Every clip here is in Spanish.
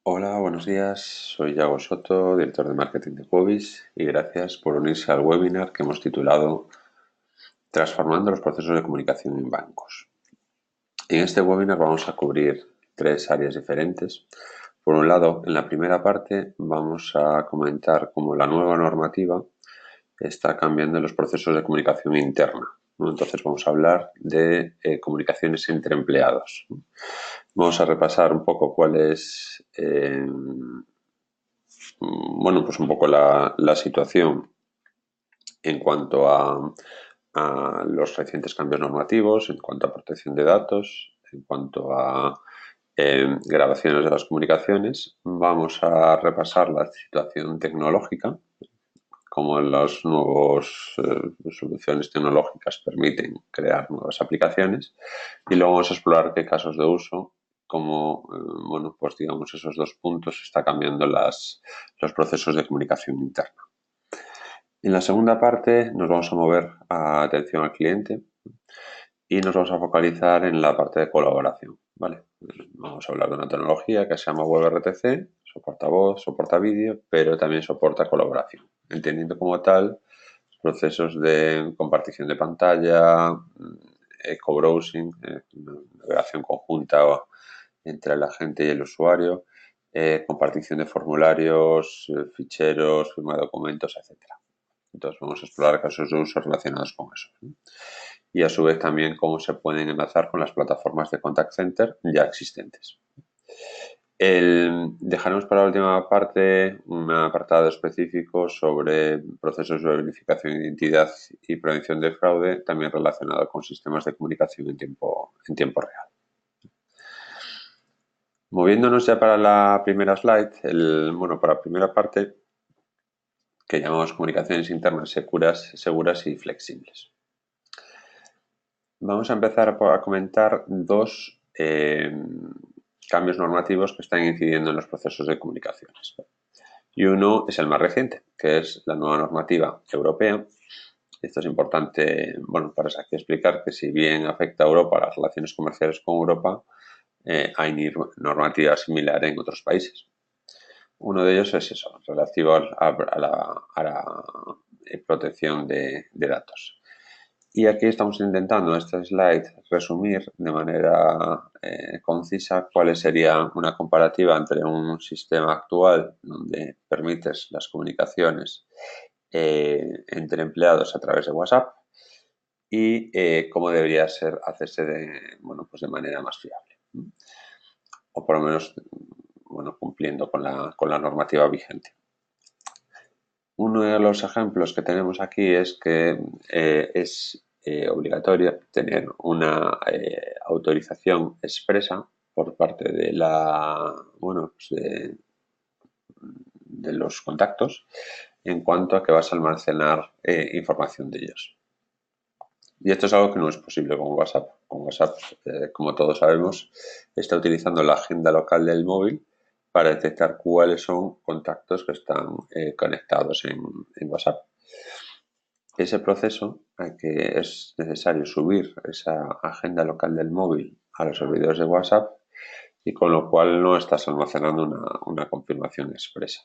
Hola, buenos días. Soy Yago Soto, director de marketing de Wobis, y gracias por unirse al webinar que hemos titulado Transformando los procesos de comunicación en bancos. En este webinar vamos a cubrir tres áreas diferentes. Por un lado, en la primera parte vamos a comentar cómo la nueva normativa está cambiando los procesos de comunicación interna, ¿no? Entonces vamos a hablar de comunicaciones entre empleados. Vamos a repasar un poco cuál es pues un poco la situación en cuanto a los recientes cambios normativos, en cuanto a protección de datos, en cuanto a grabaciones de las comunicaciones. Vamos a repasar la situación tecnológica, cómo las nuevas soluciones tecnológicas permiten crear nuevas aplicaciones, y luego vamos a explorar qué casos de uso, cómo pues digamos esos dos puntos está cambiando los procesos de comunicación interna. En la segunda parte nos vamos a mover a atención al cliente y nos vamos a focalizar en la parte de colaboración, ¿vale? Vamos a hablar de una tecnología que se llama WebRTC, soporta voz, soporta vídeo, pero también soporta colaboración, entendiendo como tal procesos de compartición de pantalla, co-browsing, navegación conjunta entre la gente y el usuario, compartición de formularios, ficheros, firma de documentos, etcétera. Entonces vamos a explorar casos de uso relacionados con eso, ¿no? Y a su vez también cómo se pueden enlazar con las plataformas de contact center ya existentes. Dejaremos para la última parte un apartado específico sobre procesos de verificación de identidad y prevención de fraude, también relacionado con sistemas de comunicación en tiempo real. Moviéndonos ya para la primera slide, para la primera parte, que llamamos comunicaciones internas seguras y flexibles. Vamos a empezar a comentar dos cambios normativos que están incidiendo en los procesos de comunicaciones. Y uno es el más reciente, que es la nueva normativa europea. Esto es importante, para explicar que si bien afecta a Europa, las relaciones comerciales con Europa, hay normativa similar en otros países. Uno de ellos es eso, relativo a la protección de datos. Y aquí estamos intentando en este slide resumir de manera concisa cuál sería una comparativa entre un sistema actual donde permites las comunicaciones entre empleados a través de WhatsApp y cómo debería hacerse de manera más fiable. O por lo menos cumpliendo con la normativa vigente. Uno de los ejemplos que tenemos aquí es que es obligatorio tener una autorización expresa por parte de de los contactos en cuanto a que vas a almacenar información de ellos. Y esto es algo que no es posible con WhatsApp. Con WhatsApp, como todos sabemos, está utilizando la agenda local del móvil para detectar cuáles son contactos que están conectados en WhatsApp. Ese proceso que es necesario subir esa agenda local del móvil a los servidores de WhatsApp, y con lo cual no estás almacenando una confirmación expresa.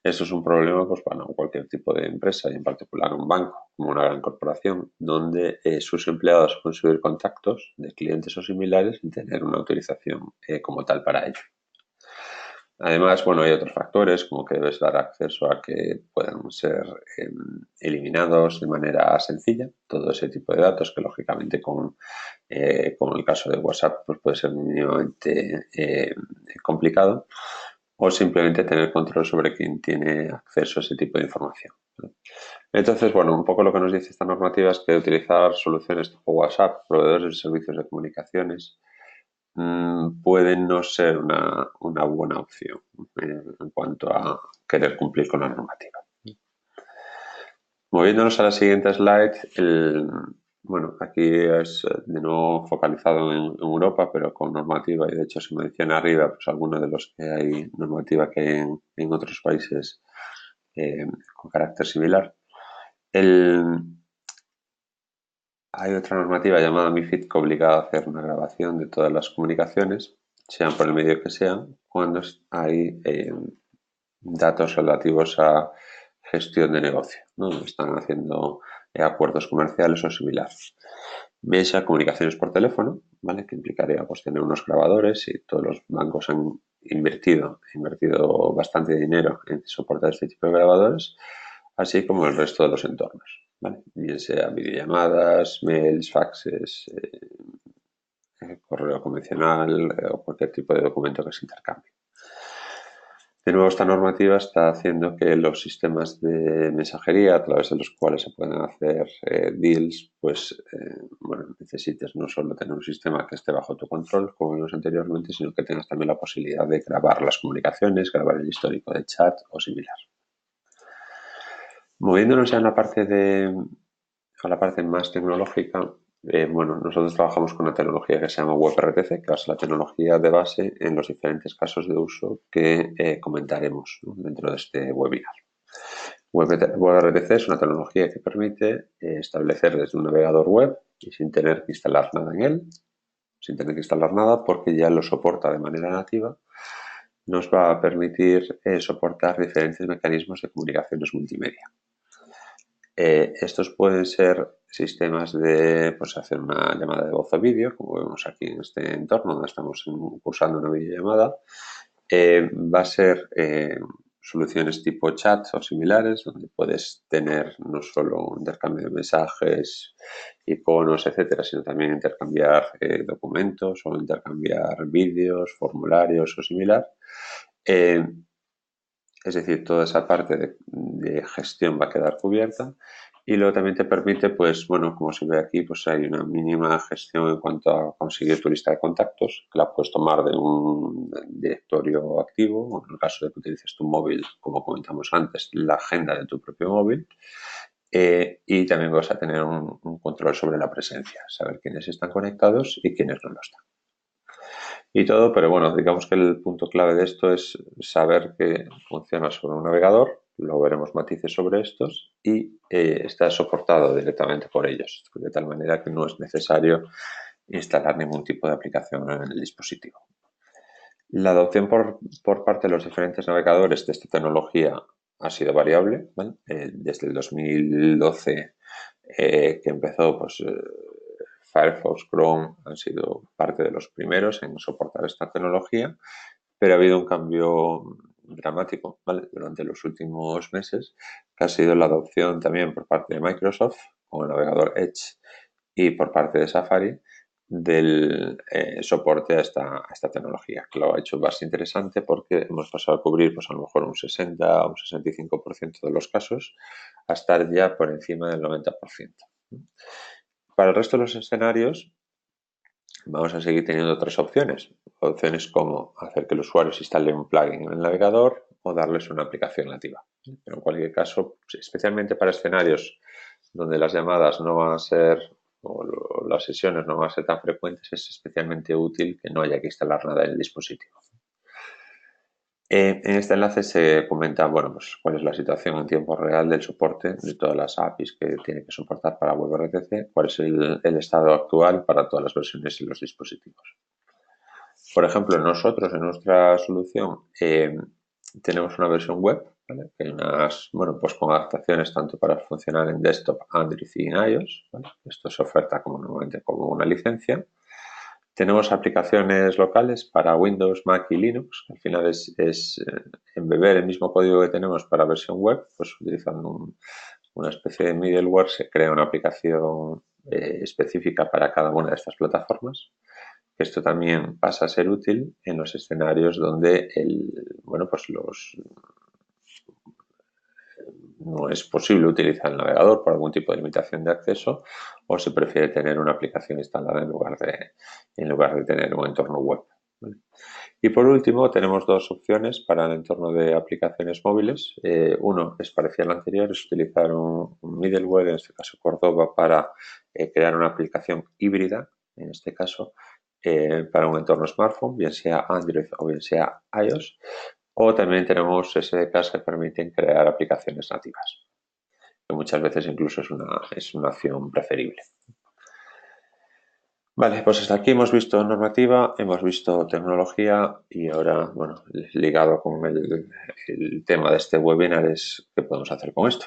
Eso es un problema para cualquier tipo de empresa, y en particular un banco, como una gran corporación, donde sus empleados pueden subir contactos de clientes o similares sin tener una autorización como tal para ello. Además, hay otros factores, como que debes dar acceso a que puedan ser eliminados de manera sencilla todo ese tipo de datos, que lógicamente con el caso de WhatsApp pues puede ser mínimamente complicado, o simplemente tener control sobre quién tiene acceso a ese tipo de información, ¿no? Entonces, un poco lo que nos dice esta normativa es que utilizar soluciones tipo WhatsApp, proveedores de servicios de comunicaciones, puede no ser una buena opción en cuanto a querer cumplir con la normativa. Moviéndonos a la siguiente slide, aquí es de nuevo focalizado en Europa, pero con normativa, y de hecho se menciona arriba pues algunos de los que hay normativa que hay en otros países con carácter similar. Hay otra normativa llamada MiFID que obliga a hacer una grabación de todas las comunicaciones sean por el medio que sean, cuando hay datos relativos a gestión de negocio, ¿no? Están haciendo acuerdos comerciales o similares. Bien sea comunicaciones por teléfono, ¿vale? Que implicaría pues, tener unos grabadores y todos los bancos han invertido bastante dinero en soportar este tipo de grabadores, así como el resto de los entornos, ¿vale? Bien sea videollamadas, mails, faxes, correo convencional o cualquier tipo de documento que se intercambie. De nuevo, esta normativa está haciendo que los sistemas de mensajería a través de los cuales se pueden hacer deals, pues, bueno, necesites no solo tener un sistema que esté bajo tu control, como vimos anteriormente, sino que tengas también la posibilidad de grabar las comunicaciones, grabar el histórico de chat o similar. Moviéndonos ya en la parte más tecnológica, bueno, nosotros trabajamos con una tecnología que se llama WebRTC, que es la tecnología de base en los diferentes casos de uso que comentaremos, ¿no?, dentro de este webinar. WebRTC es una tecnología que permite establecer desde un navegador web y sin tener que instalar nada en él, sin tener que instalar nada porque ya lo soporta de manera nativa, nos va a permitir soportar diferentes mecanismos de comunicaciones multimedia. Estos pueden ser sistemas de pues, hacer una llamada de voz o vídeo, como vemos aquí en este entorno donde estamos usando una videollamada. Va a ser soluciones tipo chat o similares, donde puedes tener no solo un intercambio de mensajes, iconos, etcétera, sino también intercambiar documentos o intercambiar vídeos, formularios o similar. Es decir, toda esa parte de gestión va a quedar cubierta y luego también te permite, pues bueno, como se ve aquí, pues hay una mínima gestión en cuanto a conseguir tu lista de contactos, que la puedes tomar de un directorio activo, o en el caso de que utilices tu móvil, como comentamos antes, la agenda de tu propio móvil. Y también vas a tener un control sobre la presencia, saber quiénes están conectados y quiénes no lo están. Y todo, pero bueno, digamos que el punto clave de esto es saber que funciona sobre un navegador, luego veremos matices sobre estos, y está soportado directamente por ellos, de tal manera que no es necesario instalar ningún tipo de aplicación en el dispositivo. La adopción por parte de los diferentes navegadores de esta tecnología ha sido variable, ¿vale? Desde el 2012 que empezó, pues Firefox, Chrome han sido parte de los primeros en soportar esta tecnología, pero ha habido un cambio dramático, ¿vale?, durante los últimos meses, que ha sido la adopción también por parte de Microsoft con el navegador Edge y por parte de Safari del soporte a esta tecnología, que lo ha hecho más interesante porque hemos pasado a cubrir pues a lo mejor un 60 o un 65% de los casos a estar ya por encima del 90%. Para el resto de los escenarios vamos a seguir teniendo otras opciones. Opciones como hacer que el usuario se instale un plugin en el navegador o darles una aplicación nativa. Pero en cualquier caso, especialmente para escenarios donde las llamadas no van a ser o las sesiones no van a ser tan frecuentes, es especialmente útil que no haya que instalar nada en el dispositivo. En este enlace se comenta, bueno, pues cuál es la situación en tiempo real del soporte de todas las APIs que tiene que soportar para WebRTC, cuál es el estado actual para todas las versiones en los dispositivos. Por ejemplo, nosotros en nuestra solución tenemos una versión web, ¿vale?, que hay unas, bueno, pues con adaptaciones tanto para funcionar en desktop, Android y en iOS, ¿vale? Esto se oferta normalmente como una licencia. Tenemos aplicaciones locales para Windows, Mac y Linux. Al final es embeber el mismo código que tenemos para versión web, pues utilizando una especie de middleware se crea una aplicación específica para cada una de estas plataformas. Esto también pasa a ser útil en los escenarios donde no es posible utilizar el navegador por algún tipo de limitación de acceso o se prefiere tener una aplicación instalada en lugar de tener un entorno web. Y por último tenemos dos opciones para el entorno de aplicaciones móviles. Uno es parecido al anterior, es utilizar un middleware, en este caso Cordova, para crear una aplicación híbrida, en este caso para un entorno smartphone, bien sea Android o bien sea iOS. O también tenemos SDKs que permiten crear aplicaciones nativas, que muchas veces incluso es una opción preferible. Vale, pues hasta aquí hemos visto normativa, hemos visto tecnología y ahora, bueno, ligado con el tema de este webinar es qué podemos hacer con esto.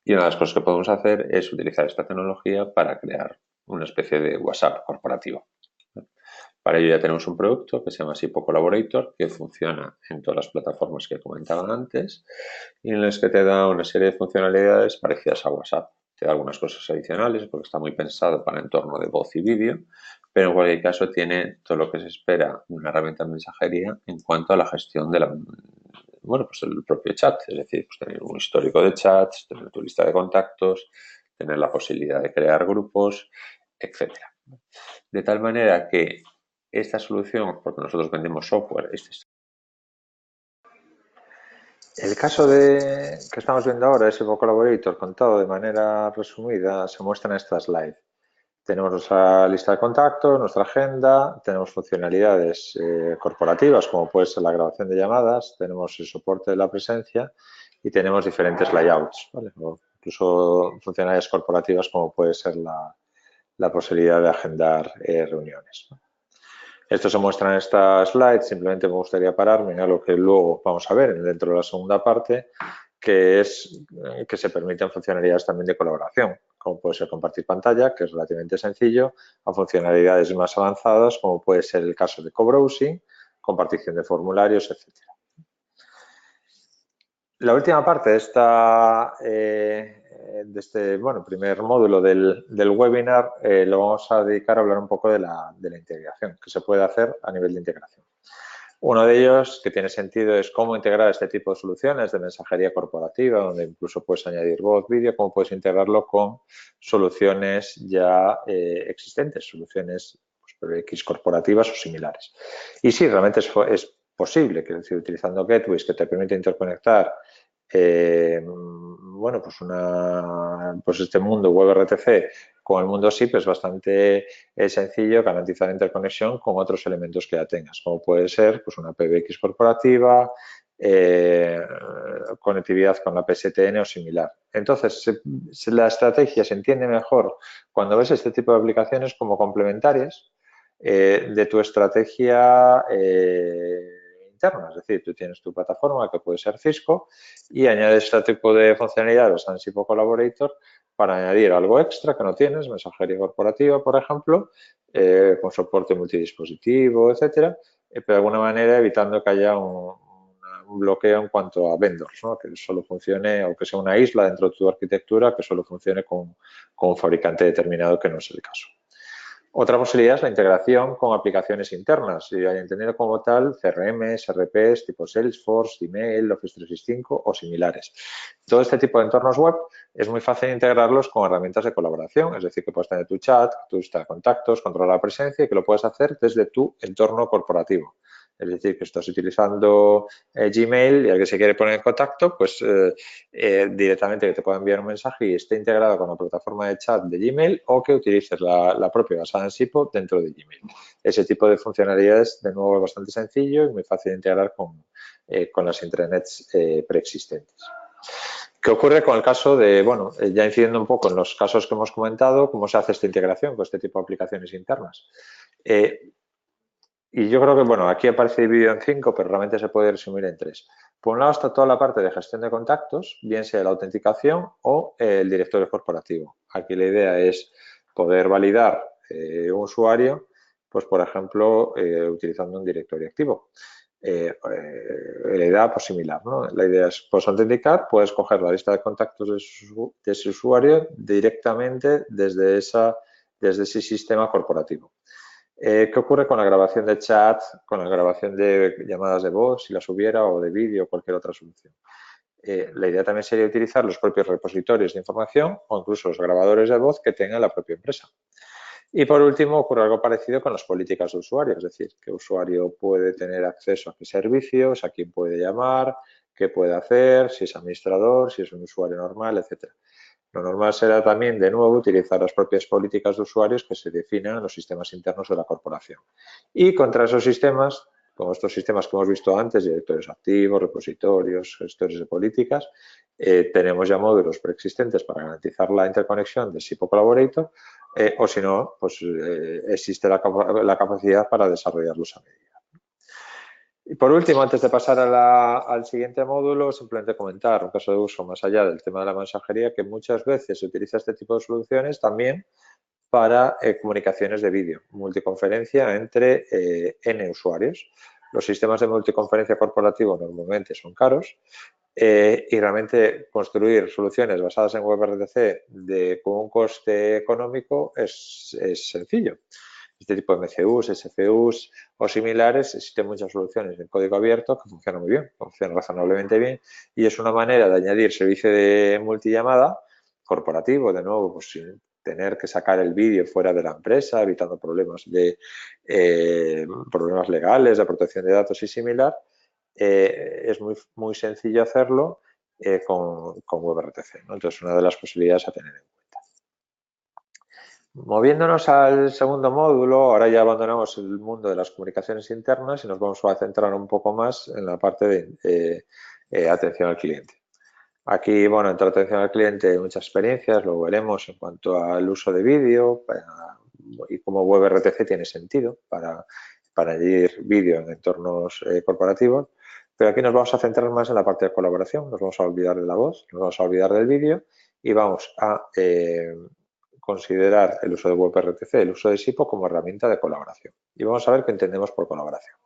Y una de las cosas que podemos hacer es utilizar esta tecnología para crear una especie de WhatsApp corporativo. Para ello ya tenemos un producto que se llama Sipo Collaborator, que funciona en todas las plataformas que comentaba antes y en las que te da una serie de funcionalidades parecidas a WhatsApp. Te da algunas cosas adicionales porque está muy pensado para el entorno de voz y vídeo, pero en cualquier caso tiene todo lo que se espera de una herramienta de mensajería en cuanto a la gestión de pues el propio chat, es decir, pues tener un histórico de chats, tener tu lista de contactos, tener la posibilidad de crear grupos, etcétera. De tal manera que esta solución, porque nosotros vendemos software, el caso que estamos viendo ahora, ese Collaborator contado de manera resumida, se muestra en esta slide. Tenemos nuestra lista de contactos, nuestra agenda, tenemos funcionalidades corporativas como puede ser la grabación de llamadas, tenemos el soporte de la presencia y tenemos diferentes layouts, ¿vale? O incluso funcionalidades corporativas como puede ser la posibilidad de agendar reuniones, ¿no? Esto se muestra en esta slide, simplemente me gustaría pararme en algo que luego vamos a ver dentro de la segunda parte, que es que se permiten funcionalidades también de colaboración, como puede ser compartir pantalla, que es relativamente sencillo, a funcionalidades más avanzadas, como puede ser el caso de co-browsing, compartición de formularios, etcétera. La última parte de este primer módulo del webinar lo vamos a dedicar a hablar un poco de la integración, que se puede hacer a nivel de integración. Uno de ellos que tiene sentido es cómo integrar este tipo de soluciones de mensajería corporativa, donde incluso puedes añadir voz, vídeo, cómo puedes integrarlo con soluciones ya existentes, soluciones X corporativas o similares. Y sí, realmente es posible, que es decir, utilizando gateways que te permiten interconectar este mundo WebRTC con el mundo SIP es bastante sencillo garantizar interconexión con otros elementos que ya tengas, como puede ser pues, una PBX corporativa, conectividad con la PSTN o similar. Entonces, la estrategia se entiende mejor cuando ves este tipo de aplicaciones como complementarias de tu estrategia interna. Es decir, tú tienes tu plataforma que puede ser Cisco y añades este tipo de funcionalidades a Sipo Collaborator para añadir algo extra que no tienes, mensajería corporativa, por ejemplo, con soporte multidispositivo, etcétera, pero de alguna manera evitando que haya un bloqueo en cuanto a vendors, ¿no? Que solo funcione o que sea una isla dentro de tu arquitectura que solo funcione con un fabricante determinado, que no es el caso. Otra posibilidad es la integración con aplicaciones internas, y entendido como tal CRMs, RPs tipo Salesforce, Email, Office 365 o similares. Todo este tipo de entornos web es muy fácil integrarlos con herramientas de colaboración, es decir, que puedes tener tu chat, tu lista de contactos, controlar la presencia y que lo puedes hacer desde tu entorno corporativo. Es decir, que estás utilizando Gmail y alguien se quiere poner en contacto, pues directamente que te pueda enviar un mensaje y esté integrado con la plataforma de chat de Gmail, o que utilices la propia basada en Sipo dentro de Gmail. Ese tipo de funcionalidades, de nuevo, es bastante sencillo y muy fácil de integrar con las intranets preexistentes. ¿Qué ocurre con el caso de, ya incidiendo un poco en los casos que hemos comentado, cómo se hace esta integración con este tipo de aplicaciones internas? Y yo creo que, aquí aparece dividido en 5, pero realmente se puede resumir en 3. Por un lado está toda la parte de gestión de contactos, bien sea la autenticación o el directorio corporativo. Aquí la idea es poder validar un usuario, pues por ejemplo, utilizando un directorio activo. La idea pues similar, ¿no? La idea es, pues autenticar, puedes coger la lista de contactos de ese usuario directamente desde ese sistema corporativo. ¿Qué ocurre con la grabación de chat, con la grabación de llamadas de voz, si las hubiera, o de vídeo o cualquier otra solución? La idea también sería utilizar los propios repositorios de información o incluso los grabadores de voz que tenga la propia empresa. Y por último, ocurre algo parecido con las políticas de usuario, es decir, qué usuario puede tener acceso a qué servicios, a quién puede llamar, qué puede hacer, si es administrador, si es un usuario normal, etcétera. Lo normal será también, de nuevo, utilizar las propias políticas de usuarios que se definan en los sistemas internos de la corporación. Y contra esos sistemas, como estos sistemas que hemos visto antes, directorios activos, repositorios, gestores de políticas, tenemos ya módulos preexistentes para garantizar la interconexión de SIP o Collaborator, o si no, pues existe la capacidad para desarrollarlos a medida. Y por último, antes de pasar al siguiente módulo, simplemente comentar un caso de uso más allá del tema de la mensajería, que muchas veces se utiliza este tipo de soluciones también para comunicaciones de vídeo, multiconferencia entre N usuarios. Los sistemas de multiconferencia corporativo normalmente son caros y realmente construir soluciones basadas en WebRTC con un coste económico es sencillo. Este tipo de MCUs, SFUs o similares, existen muchas soluciones en código abierto que funcionan muy bien, funcionan razonablemente bien y es una manera de añadir servicio de multillamada corporativo, de nuevo, pues sin tener que sacar el vídeo fuera de la empresa, evitando problemas problemas legales, de protección de datos y similar. Es muy sencillo hacerlo con WebRTC, ¿no? Entonces, una de las posibilidades a tener en cuenta. Moviéndonos al segundo módulo, ahora ya abandonamos el mundo de las comunicaciones internas y nos vamos a centrar un poco más en la parte de atención al cliente. Aquí, bueno, entre atención al cliente hay muchas experiencias, lo veremos en cuanto al uso de vídeo y cómo WebRTC tiene sentido para añadir vídeo en entornos corporativos. Pero aquí nos vamos a centrar más en la parte de colaboración, nos vamos a olvidar de la voz, nos vamos a olvidar del vídeo y vamos a considerar el uso de WebRTC, el uso de SIPO como herramienta de colaboración. Y vamos a ver qué entendemos por colaboración.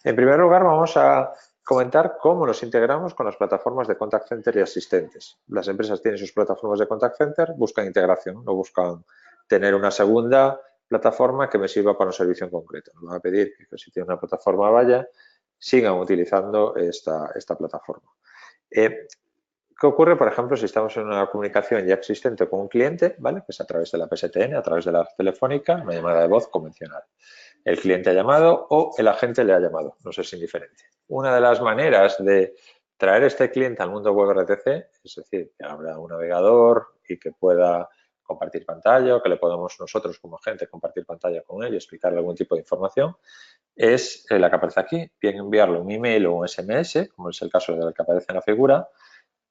En primer lugar, vamos a comentar cómo nos integramos con las plataformas de contact center y asistentes. Las empresas tienen sus plataformas de contact center, buscan integración, no buscan tener una segunda plataforma que me sirva para un servicio en concreto. Nos van a pedir que si tiene una plataforma vaya, sigan utilizando esta plataforma. ¿Qué ocurre, por ejemplo, si estamos en una comunicación ya existente con un cliente, ¿vale? Que es a través de la PSTN, a través de la telefónica, una llamada de voz convencional? El cliente ha llamado o el agente le ha llamado, no es indiferente. Una de las maneras de traer este cliente al mundo WebRTC, es decir, que abra un navegador y que pueda compartir pantalla o que le podamos nosotros como agente compartir pantalla con él y explicarle algún tipo de información, es la que aparece aquí, bien enviarle un email o un SMS, como es el caso del que aparece en la figura,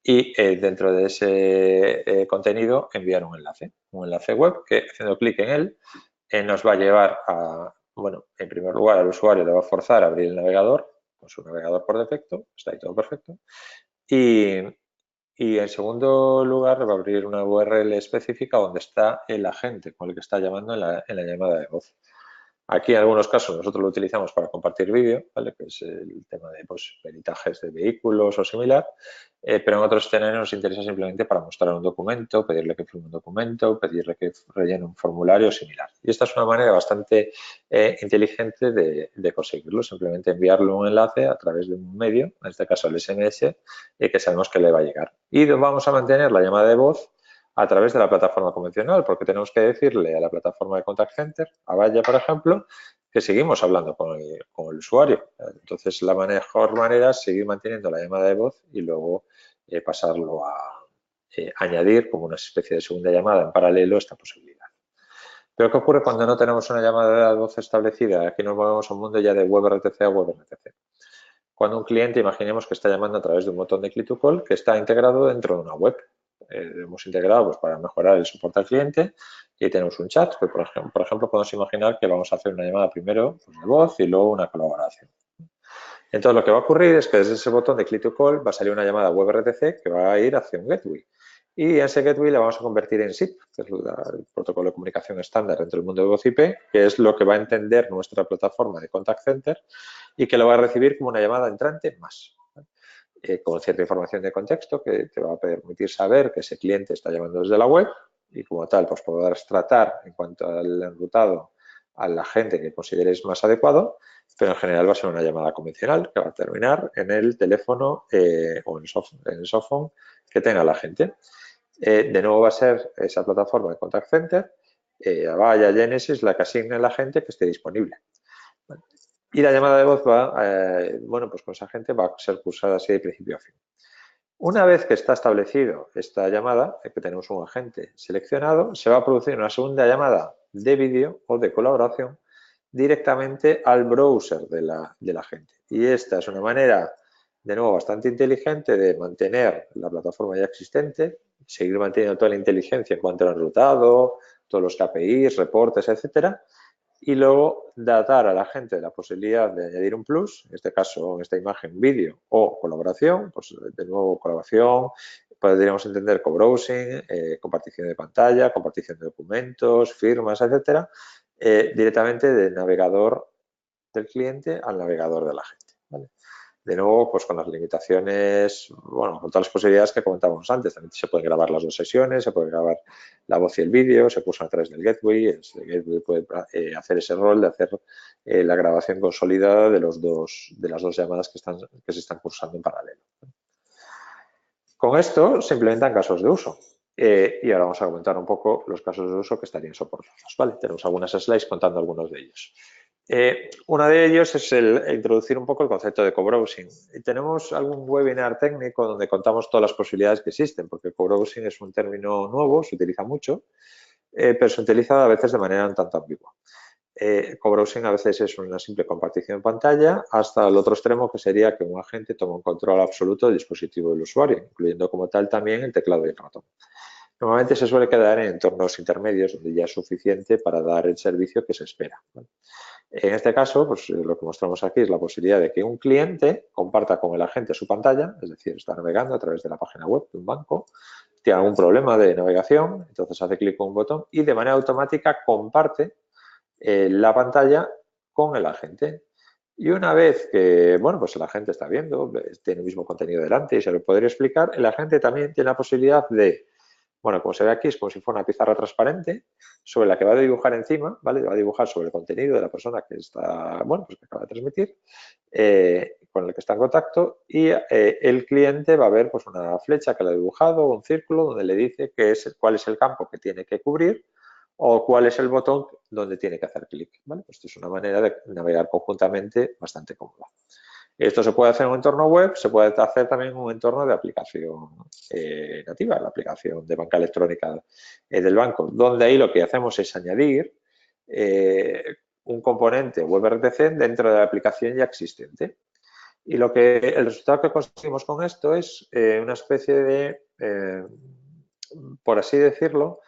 y dentro de ese contenido enviar un enlace web que haciendo clic en él nos va a llevar a, bueno, en primer lugar al usuario le va a forzar a abrir el navegador, con su navegador por defecto, está ahí todo perfecto, y en segundo lugar le va a abrir una URL específica donde está el agente con el que está llamando en la llamada de voz. Aquí en algunos casos nosotros lo utilizamos para compartir vídeo, ¿vale? Que es el tema de peritajes de vehículos o similar, pero en otros escenarios nos interesa simplemente para mostrar un documento, pedirle que firme un documento, pedirle que rellene un formulario similar. Y esta es una manera bastante inteligente de conseguirlo, simplemente enviarle un enlace a través de un medio, en este caso el SMS, que sabemos que le va a llegar. Y vamos a mantener la llamada de voz a través de la plataforma convencional, porque tenemos que decirle a la plataforma de contact center, a Vaya, por ejemplo, que seguimos hablando con el usuario. Entonces, la mejor manera es seguir manteniendo la llamada de voz y luego pasarlo a añadir como una especie de segunda llamada en paralelo esta posibilidad. Pero ¿qué ocurre cuando no tenemos una llamada de voz establecida? Aquí nos movemos a un mundo ya de WebRTC a WebRTC. Cuando un cliente, imaginemos que está llamando a través de un botón de click to call que está integrado dentro de una web. Hemos integrado pues, para mejorar el soporte al cliente y tenemos un chat que, por ejemplo, podemos imaginar que vamos a hacer una llamada primero pues, de voz y luego una colaboración. Entonces, lo que va a ocurrir es que desde ese botón de click to call va a salir una llamada WebRTC que va a ir hacia un gateway. Y ese gateway la vamos a convertir en SIP, que es el protocolo de comunicación estándar dentro del mundo de voz IP, que es lo que va a entender nuestra plataforma de contact center y que lo va a recibir como una llamada entrante más. Con cierta información de contexto que te va a permitir saber que ese cliente está llamando desde la web y como tal pues podrás tratar en cuanto al enrutado a la gente que consideres más adecuado, pero en general va a ser una llamada convencional que va a terminar en el teléfono o en el softphone que tenga la gente. De nuevo va a ser esa plataforma de contact center, Avaya, Genesys, la que asigne a la gente que esté disponible. Y la llamada de voz va, bueno, pues con esa gente va a ser cursada así de principio a fin. Una vez que está establecido esta llamada, que tenemos un agente seleccionado, se va a producir una segunda llamada de vídeo o de colaboración directamente al browser de la gente. Y esta es una manera, de nuevo, bastante inteligente de mantener la plataforma ya existente, seguir manteniendo toda la inteligencia en cuanto al enrutado, todos los KPIs, reportes, etcétera, y luego dar a la gente la posibilidad de añadir un plus, en este caso, en esta imagen, vídeo o colaboración, pues de nuevo colaboración, podríamos entender co-browsing, compartición de pantalla, compartición de documentos, firmas, etcétera, directamente del navegador del cliente al navegador de la gente, ¿vale? De nuevo, pues con las limitaciones, bueno, con todas las posibilidades que comentábamos antes. También se pueden grabar las dos sesiones, se puede grabar la voz y el vídeo, se puso a través del gateway. El gateway puede hacer ese rol de hacer la grabación consolidada de las dos llamadas que se están cursando en paralelo. Con esto se implementan casos de uso. Y ahora vamos a comentar un poco los casos de uso que estarían soportados, ¿vale? Tenemos algunas slides contando algunos de ellos. Uno de ellos es introducir un poco el concepto de co-browsing. Tenemos algún webinar técnico donde contamos todas las posibilidades que existen, porque co-browsing es un término nuevo, se utiliza mucho, pero se utiliza a veces de manera un tanto ambigua. Co-browsing a veces es una simple compartición en pantalla hasta el otro extremo, que sería que un agente toma un control absoluto del dispositivo del usuario, incluyendo como tal también el teclado y el ratón. Normalmente se suele quedar en entornos intermedios donde ya es suficiente para dar el servicio que se espera, ¿vale? En este caso, pues lo que mostramos aquí es la posibilidad de que un cliente comparta con el agente su pantalla, es decir, está navegando a través de la página web de un banco, tiene algún problema de navegación, entonces hace clic con un botón y de manera automática comparte la pantalla con el agente. Y una vez que, bueno, pues el agente está viendo, tiene el mismo contenido delante y se lo podría explicar, el agente también tiene la posibilidad de, bueno, como se ve aquí, es como si fuera una pizarra transparente sobre la que va a dibujar encima, ¿vale? Va a dibujar sobre el contenido de la persona que está, bueno, pues que acaba de transmitir, con el que está en contacto, y el cliente va a ver pues una flecha que le ha dibujado, un círculo donde le dice cuál es el campo que tiene que cubrir o cuál es el botón donde tiene que hacer clic, ¿vale? Pues esto es una manera de navegar conjuntamente bastante cómoda. Esto se puede hacer en un entorno web, se puede hacer también en un entorno de aplicación nativa, la aplicación de banca electrónica del banco, donde ahí lo que hacemos es añadir un componente WebRTC dentro de la aplicación ya existente. Y el resultado que conseguimos con esto es una especie de, por así decirlo,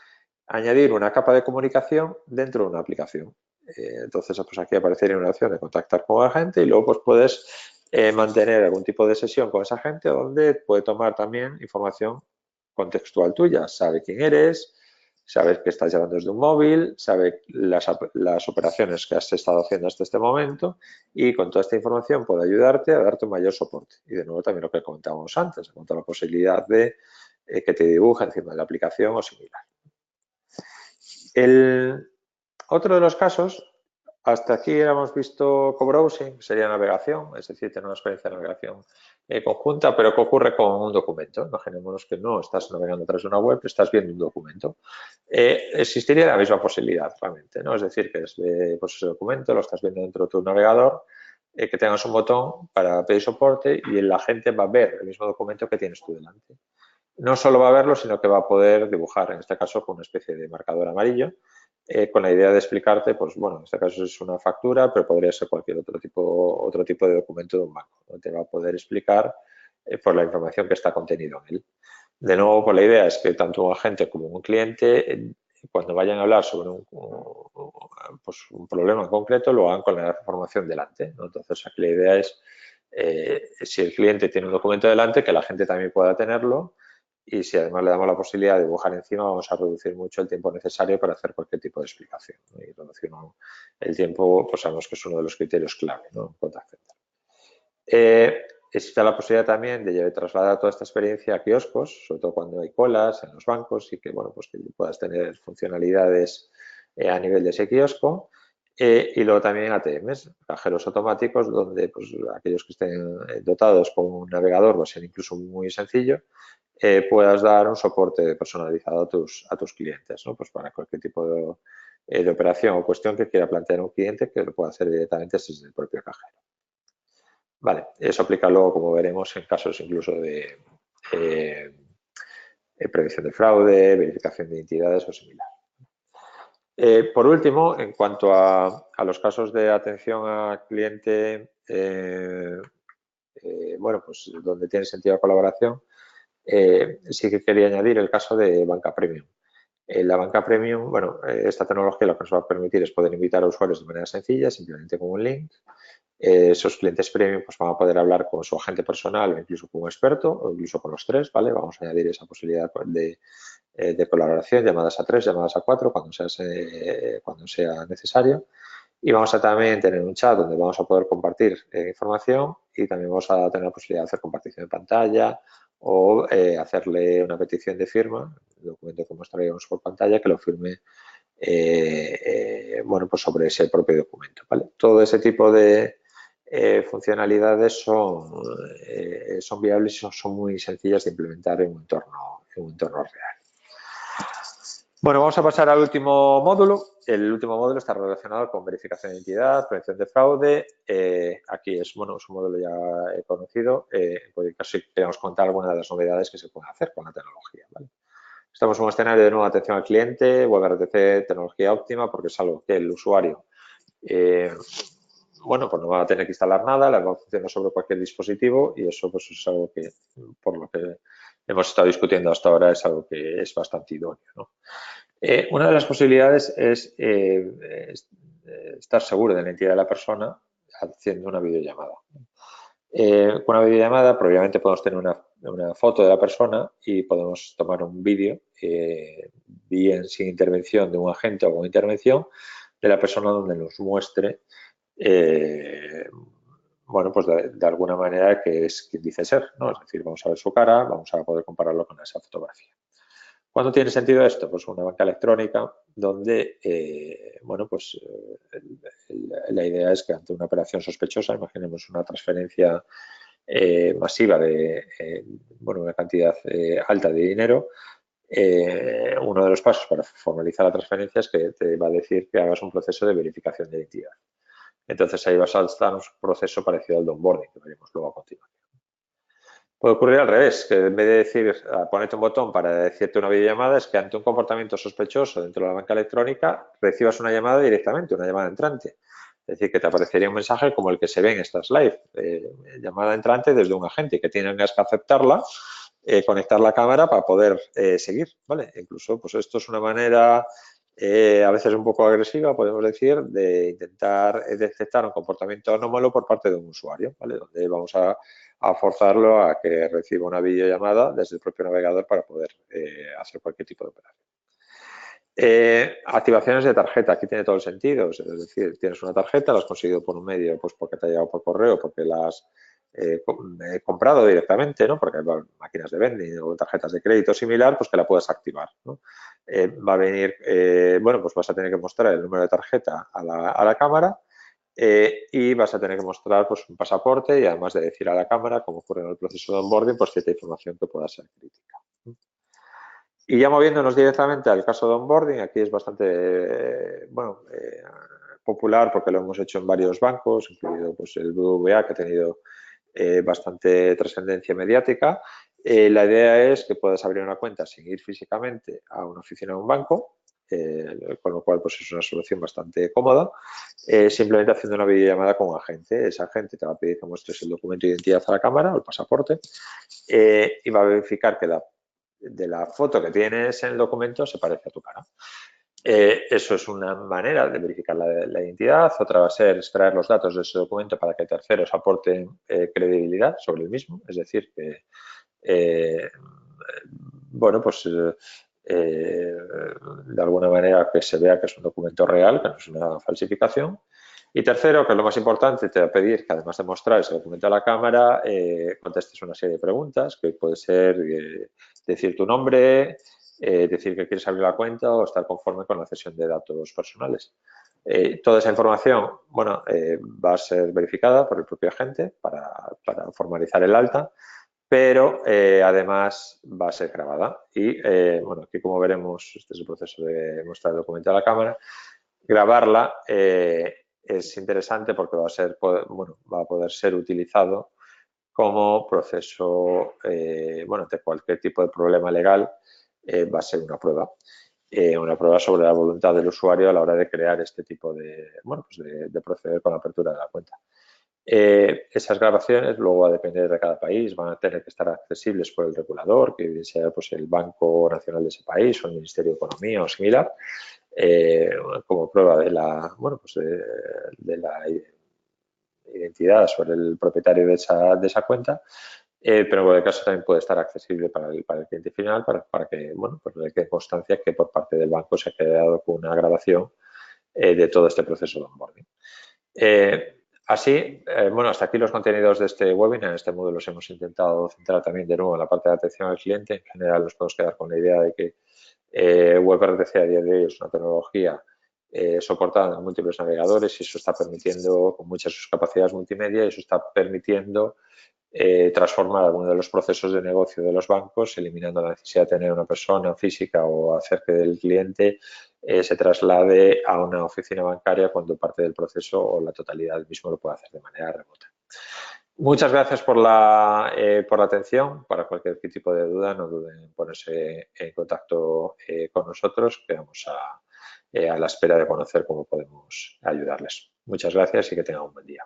añadir una capa de comunicación dentro de una aplicación. Entonces, pues aquí aparecería una opción de contactar con la gente y luego pues puedes mantener algún tipo de sesión con esa gente donde puede tomar también información contextual tuya. Sabe quién eres, sabe que estás llevando desde un móvil, sabe las operaciones que has estado haciendo hasta este momento y con toda esta información puede ayudarte a darte un mayor soporte. Y de nuevo también lo que comentábamos antes, en cuanto a la posibilidad de que te dibuje encima de la aplicación o similar. Otro de los casos, hasta aquí hemos visto co-browsing, sería navegación, es decir, tener una experiencia de navegación conjunta, pero ¿qué ocurre con un documento? Imaginémonos que no estás navegando a través de una web, estás viendo un documento. Existiría la misma posibilidad realmente, ¿no? Es decir, que pues ese documento lo estás viendo dentro de tu navegador, que tengas un botón para pedir soporte y la gente va a ver el mismo documento que tienes tú delante. No solo va a verlo, sino que va a poder dibujar, en este caso, con una especie de marcador amarillo, con la idea de explicarte, pues bueno, en este caso es una factura, pero podría ser cualquier otro tipo de documento de un banco, donde te va a poder explicar por la información que está contenido en él. De nuevo, pues la idea es que tanto un agente como un cliente, cuando vayan a hablar sobre un problema en concreto, lo hagan con la información delante, ¿no? Entonces, aquí la idea es, si el cliente tiene un documento delante, que la gente también pueda tenerlo. Y si además le damos la posibilidad de dibujar encima, vamos a reducir mucho el tiempo necesario para hacer cualquier tipo de explicación, ¿no? Y reducir el tiempo, pues sabemos que es uno de los criterios clave, ¿no? En Contact Center. Existe la posibilidad también de trasladar toda esta experiencia a kioscos, sobre todo cuando hay colas en los bancos y que, bueno, pues que puedas tener funcionalidades a nivel de ese kiosco. Y luego también ATMs, cajeros automáticos, donde pues, aquellos que estén dotados con un navegador va a ser incluso muy sencillo, puedas dar un soporte personalizado a tus clientes, ¿no? Pues para cualquier tipo de operación o cuestión que quiera plantear un cliente, que lo pueda hacer directamente desde el propio cajero. Vale, eso aplica luego, como veremos, en casos incluso de prevención de fraude, verificación de identidades o similar. Por último, en cuanto a los casos de atención al cliente, bueno, pues donde tiene sentido la colaboración, sí que quería añadir el caso de banca premium. La banca premium, bueno, esta tecnología lo que nos va a permitir es poder invitar a usuarios de manera sencilla, simplemente con un link. Esos clientes premium pues van a poder hablar con su agente personal o incluso con un experto o incluso con los tres, ¿vale? Vamos a añadir esa posibilidad de colaboración, llamadas a tres, llamadas a cuatro, cuando sea necesario. Y vamos a también tener un chat donde vamos a poder compartir información y también vamos a tener la posibilidad de hacer compartición de pantalla o hacerle una petición de firma, el documento que mostraríamos por pantalla, que lo firme bueno, pues sobre ese propio documento. ¿Vale? Todo ese tipo de funcionalidades son viables y son muy sencillas de implementar en un entorno real. Bueno, vamos a pasar al último módulo. El último módulo está relacionado con verificación de identidad, prevención de fraude. Aquí es, bueno, es un módulo ya conocido. En cualquier caso, queremos contar algunas de las novedades que se pueden hacer con la tecnología. ¿Vale? Estamos en un escenario de nueva atención al cliente, WebRTC, tecnología óptima, porque es algo que el usuario, bueno, pues no va a tener que instalar nada, la va a funcionar sobre cualquier dispositivo y eso pues es algo que, por lo que hemos estado discutiendo hasta ahora, es algo que es bastante idóneo, ¿no? Una de las posibilidades es estar seguro de la identidad de la persona haciendo una videollamada. Con una videollamada, previamente podemos tener una foto de la persona y podemos tomar un vídeo, bien sin intervención de un agente o con intervención, de la persona donde nos muestre, bueno, pues de alguna manera que es quien dice ser, ¿no? Es decir, vamos a ver su cara, vamos a poder compararlo con esa fotografía. ¿Cuándo tiene sentido esto? Pues una banca electrónica donde, bueno, pues la idea es que ante una operación sospechosa, imaginemos una transferencia masiva de, bueno, una cantidad alta de dinero, uno de los pasos para formalizar la transferencia es que te va a decir que hagas un proceso de verificación de identidad. Entonces ahí vas a estar un proceso parecido al de onboarding, que veremos luego a continuación. Puede ocurrir al revés, que en vez de decir, ponete un botón para decirte una videollamada, es que ante un comportamiento sospechoso dentro de la banca electrónica recibas una llamada directamente, una llamada entrante. Es decir, que te aparecería un mensaje como el que se ve en estas live, llamada entrante desde un agente, que tengas que aceptarla, conectar la cámara para poder seguir, ¿vale? Incluso, pues esto es una manera a veces un poco agresiva, podemos decir, de intentar detectar un comportamiento anómalo por parte de un usuario, ¿vale? Donde vamos a forzarlo a que reciba una videollamada desde el propio navegador para poder hacer cualquier tipo de operación. Activaciones de tarjeta, aquí tiene todo el sentido, es decir, tienes una tarjeta, la has conseguido por un medio, pues porque te ha llegado por correo, porque la has comprado directamente, ¿no? Porque hay máquinas de vending o tarjetas de crédito similar, pues que la puedas activar, ¿no? Va a venir, bueno, pues vas a tener que mostrar el número de tarjeta a la cámara y vas a tener que mostrar pues un pasaporte y además de decir a la cámara, como ocurre en el proceso de onboarding, pues cierta información que pueda ser crítica. Y ya moviéndonos directamente al caso de onboarding, aquí es bastante, bueno, popular porque lo hemos hecho en varios bancos, incluido pues, el BBVA, que ha tenido bastante trascendencia mediática. La idea es que puedas abrir una cuenta sin ir físicamente a una oficina de un banco, con lo cual pues es una solución bastante cómoda, simplemente haciendo una videollamada con un agente. Ese agente te va a pedir que muestres el documento de identidad a la cámara, el pasaporte, y va a verificar que de la foto que tienes en el documento se parece a tu cara. Eso es una manera de verificar la identidad. Otra va a ser extraer los datos de ese documento para que terceros aporten credibilidad sobre el mismo. Es decir, que, bueno, pues de alguna manera que se vea que es un documento real, que no es una falsificación. Y tercero, que es lo más importante, te va a pedir que además de mostrar ese documento a la cámara, contestes una serie de preguntas, que puede ser decir tu nombre, decir que quieres abrir la cuenta o estar conforme con la cesión de datos personales. Toda esa información, bueno, va a ser verificada por el propio agente para formalizar el alta, pero además va a ser grabada. Y, bueno, aquí como veremos, este es el proceso de mostrar el documento a la cámara. Grabarla es interesante porque bueno, va a poder ser utilizado como proceso, bueno, de cualquier tipo de problema legal, va a ser una prueba. una prueba sobre la voluntad del usuario a la hora de crear este tipo de, bueno, pues de proceder con la apertura de la cuenta. Esas grabaciones, luego a depender de cada país, van a tener que estar accesibles por el regulador, que bien sea pues, el Banco Nacional de ese país o el Ministerio de Economía o similar, como prueba de la, bueno, pues de la identidad sobre el propietario de esa cuenta. Pero en cualquier caso también puede estar accesible para el cliente final para que, bueno, pues le quede constancia que por parte del banco se ha quedado con una grabación de todo este proceso de onboarding. Bueno, hasta aquí los contenidos de este webinar. En este módulo los hemos intentado centrar también de nuevo en la parte de atención al cliente. En general nos podemos quedar con la idea de que WebRTC a día de hoy es una tecnología soportada en múltiples navegadores y eso está permitiendo, con muchas de sus capacidades multimedia, y eso está permitiendo transformar algunos de los procesos de negocio de los bancos, eliminando la necesidad de tener una persona física o hacer que el cliente se traslade a una oficina bancaria cuando parte del proceso o la totalidad del mismo lo puede hacer de manera remota. Muchas gracias por la atención. Para cualquier tipo de duda, no duden en ponerse en contacto con nosotros. Quedamos a la espera de conocer cómo podemos ayudarles. Muchas gracias y que tengan un buen día.